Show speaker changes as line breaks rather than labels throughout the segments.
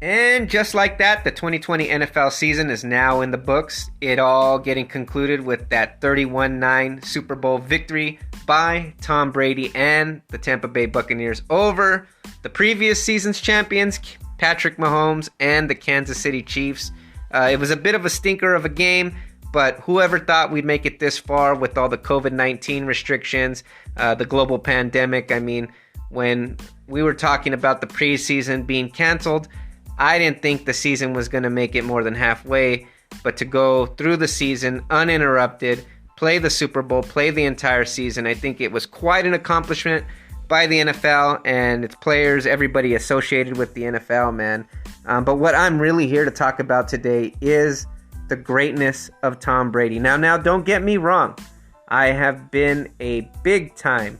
And just like that, the 2020 NFL season is now in the books. It all getting concluded with that 31-9 Super Bowl victory by Tom Brady and the Tampa Bay Buccaneers over the previous season's champions, Patrick Mahomes and the Kansas City Chiefs. It was a bit of a stinker of a game, but whoever thought we'd make it this far with all the COVID-19 restrictions, the global pandemic. I mean, when we were talking about the preseason being canceled, I didn't think the season was going to make it more than halfway, but to go through the season uninterrupted, play the Super Bowl, play the entire season, I think it was quite an accomplishment by the NFL and its players, everybody associated with the NFL, man. But what I'm really here to talk about today is the greatness of Tom Brady. Now, don't get me wrong. I have been a big-time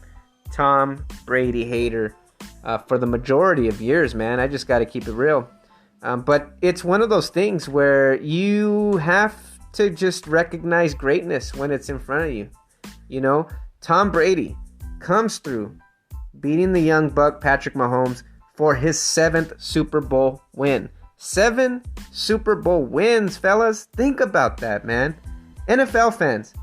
Tom Brady hater for the majority of years, man. I just got to keep it real. But it's one of those things where you have to just recognize greatness when it's in front of you. You know, Tom Brady comes through beating the young buck Patrick Mahomes for his 7th Super Bowl win. 7 Super Bowl wins, fellas. Think about that, man. NFL fans,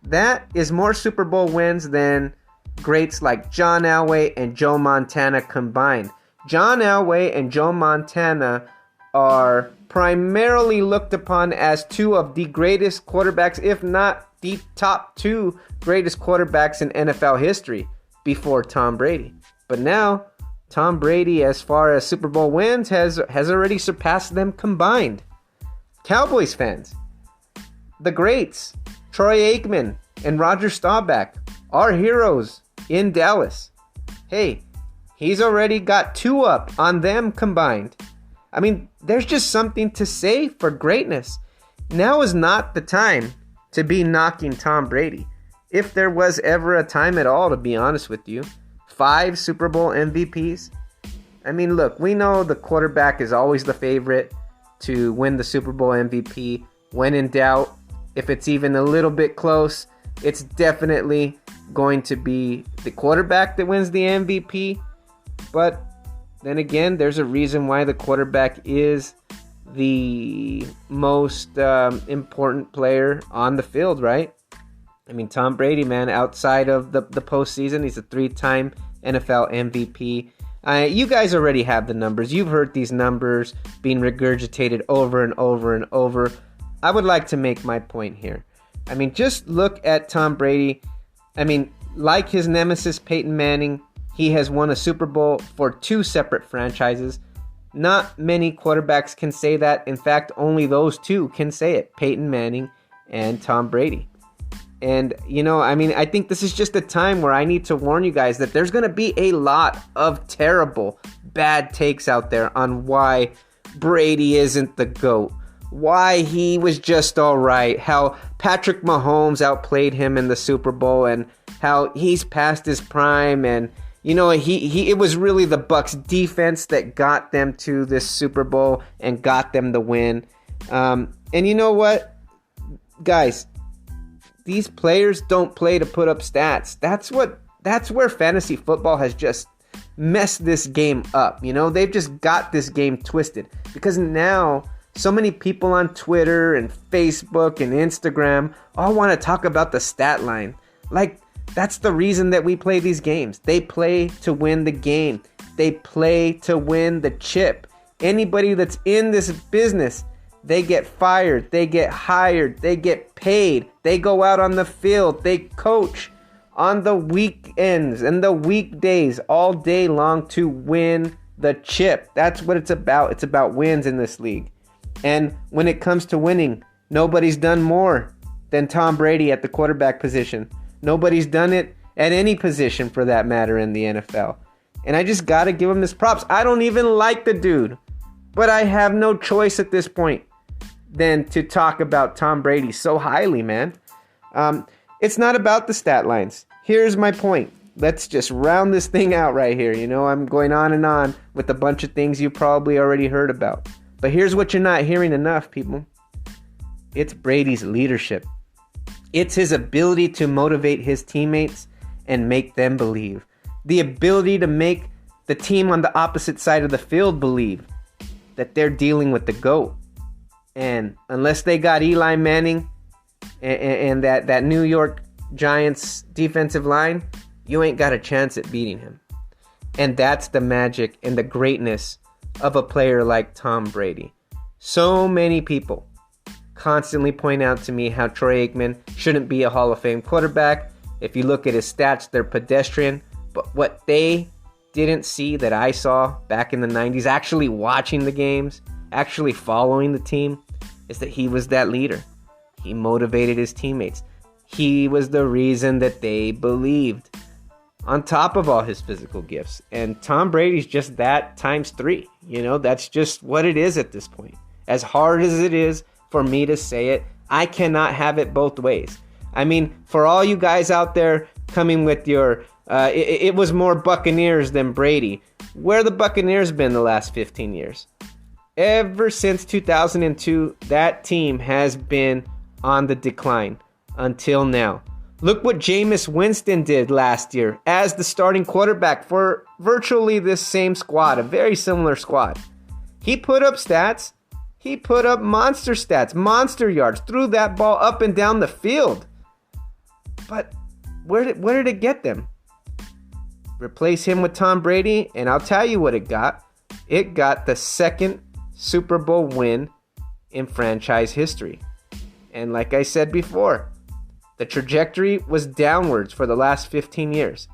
that is more Super Bowl wins than greats like John Elway and Joe Montana combined. John Elway and Joe Montana are primarily looked upon as 2 of the greatest quarterbacks, if not the top 2 greatest quarterbacks in NFL history before Tom Brady. But now, Tom Brady, as far as Super Bowl wins, has already surpassed them combined. Cowboys fans, the greats, Troy Aikman and Roger Staubach, our heroes in Dallas. Hey, he's already got 2 up on them combined. I mean, there's just something to say for greatness. Now is not the time to be knocking Tom Brady. If there was ever a time at all, to be honest with you. 5 Super Bowl MVPs. I mean, look, we know the quarterback is always the favorite to win the Super Bowl MVP. When in doubt, if it's even a little bit close, it's definitely going to be the quarterback that wins the MVP. But then again, there's a reason why the quarterback is the most important player on the field, right? I mean, Tom Brady, man, outside of the postseason, he's a 3-time NFL MVP. You guys already have the numbers. You've heard these numbers being regurgitated over and over and over. I would like to make my point here. I mean, just look at Tom Brady. I mean, like his nemesis Peyton Manning, he has won a Super Bowl for 2 separate franchises. Not many quarterbacks can say that. In fact, only those 2 can say it, Peyton Manning and Tom Brady. And, you know, I mean, I think this is just a time where I need to warn you guys that there's going to be a lot of terrible, bad takes out there on why Brady isn't the GOAT, why he was just all right, how Patrick Mahomes outplayed him in the Super Bowl, and how he's past his prime, and you know, it was really the Bucs defense that got them to this Super Bowl and got them the win. And you know what, guys, these players don't play to put up stats. That's where fantasy football has just messed this game up. You know, they've just got this game twisted because now so many people on Twitter and Facebook and Instagram all want to talk about the stat line. Like, that's the reason that we play these games. They play to win the game. They play to win the chip. Anybody that's in this business, they get fired, they get hired, they get paid, they go out on the field, they coach on the weekends and the weekdays all day long to win the chip. That's what it's about. It's about wins in this league. And when it comes to winning, nobody's done more than Tom Brady at the quarterback position. Nobody's done it at any position for that matter in the NFL. And I just got to give him this props. I don't even like the dude, but I have no choice at this point than to talk about Tom Brady so highly, man. It's not about the stat lines. Here's my point. Let's just round this thing out right here. You know, I'm going on and on with a bunch of things you probably already heard about. But here's what you're not hearing enough, people. It's Brady's leadership. It's his ability to motivate his teammates and make them believe. The ability to make the team on the opposite side of the field believe that they're dealing with the GOAT. And unless they got Eli Manning and that New York Giants defensive line, you ain't got a chance at beating him. And that's the magic and the greatness of a player like Tom Brady. So many people constantly point out to me how Troy Aikman shouldn't be a Hall of Fame quarterback. If you look at his stats, they're pedestrian. But what they didn't see that I saw back in the 90s, actually watching the games, actually following the team, is that he was that leader. He motivated his teammates. He was the reason that they believed, on top of all his physical gifts. And Tom Brady's just that times 3. That's just what it is at this point. As hard as it is for me to say it, I cannot have it both ways. I mean, for all you guys out there coming with your, it was more Buccaneers than Brady. Where the Buccaneers been the last 15 years? Ever since 2002, that team has been on the decline until now. Look what Jameis Winston did last year as the starting quarterback for virtually this same squad, a very similar squad. He put up stats. He put up monster stats, monster yards, threw that ball up and down the field. But where did it get them? Replace him with Tom Brady, and I'll tell you what it got. It got the second Super Bowl win in franchise history. And like I said before, the trajectory was downwards for the last 15 years.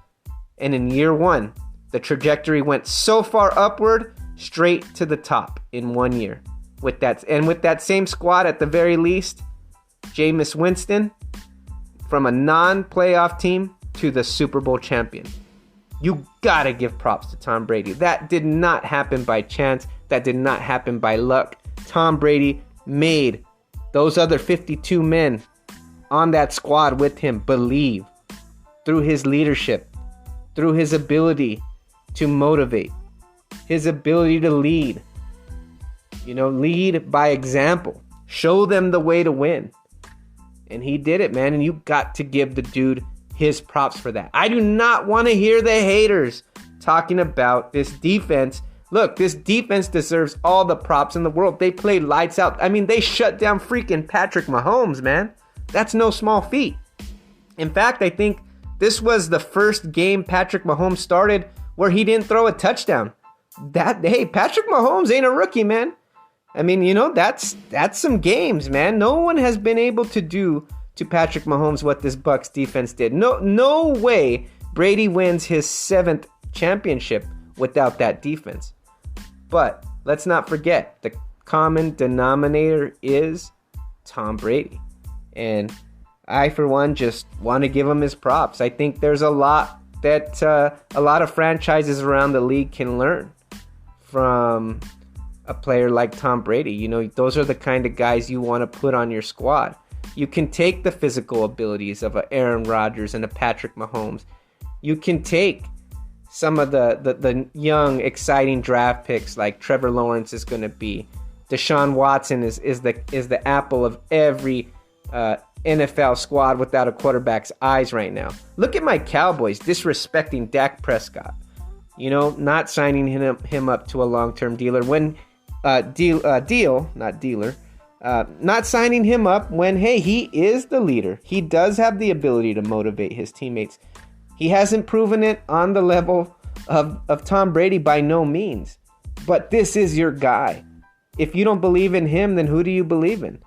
And in year 1, the trajectory went so far upward, straight to the top in 1 year. With that same squad at the very least, Jameis Winston, from a non-playoff team to the Super Bowl champion. You gotta give props to Tom Brady. That did not happen by chance. That did not happen by luck. Tom Brady made those other 52 men on that squad with him believe through his leadership, through his ability to motivate, his ability to lead. Lead by example. Show them the way to win. And he did it, man. And you got to give the dude his props for that. I do not want to hear the haters talking about this defense. Look, this defense deserves all the props in the world. They played lights out. I mean, they shut down freaking Patrick Mahomes, man. That's no small feat. In fact, I think this was the first game Patrick Mahomes started where he didn't throw a touchdown. Patrick Mahomes ain't a rookie, man. I mean, that's some games, man. No one has been able to do to Patrick Mahomes what this Bucs defense did. No way Brady wins his 7th championship without that defense. But let's not forget, the common denominator is Tom Brady. And I, for one, just want to give him his props. I think there's a lot that a lot of franchises around the league can learn from a player like Tom Brady. Those are the kind of guys you want to put on your squad. You can take the physical abilities of a Aaron Rodgers and a Patrick Mahomes. You can take some of the young, exciting draft picks like Trevor Lawrence is going to be. Deshaun Watson is the apple of every NFL squad without a quarterback's eyes right now. Look at my Cowboys disrespecting Dak Prescott. Not signing him up to a long-term dealer when not signing him up when, hey, he is the leader. He does have the ability to motivate his teammates. He hasn't proven it on the level of Tom Brady by no means. But this is your guy. If you don't believe in him, then who do you believe in?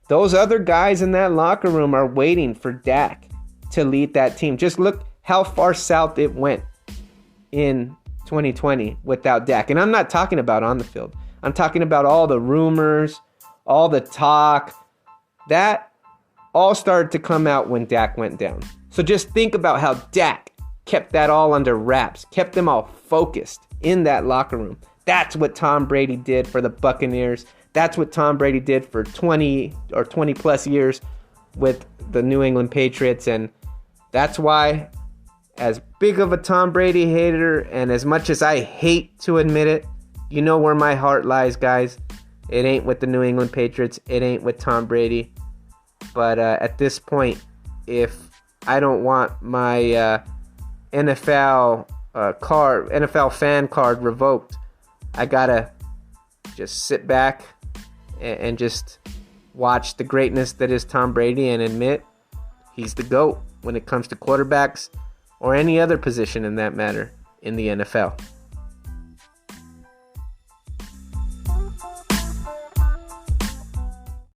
Those other guys in that locker room are waiting for Dak to lead that team. Just look how far south it went in 2020 without Dak. And I'm not talking about on the field. I'm talking about all the rumors, all the talk. That all started to come out when Dak went down. So just think about how Dak kept that all under wraps, kept them all focused in that locker room. That's what Tom Brady did for the Buccaneers. That's what Tom Brady did for 20 or 20 plus years with the New England Patriots. And that's why, as big of a Tom Brady hater, and as much as I hate to admit it, you know where my heart lies, guys. It ain't with the New England Patriots. It ain't with Tom Brady. But at this point, if I don't want my NFL fan card revoked, I gotta just sit back and just watch the greatness that is Tom Brady and admit he's the GOAT when it comes to quarterbacks or any other position in that matter in the NFL.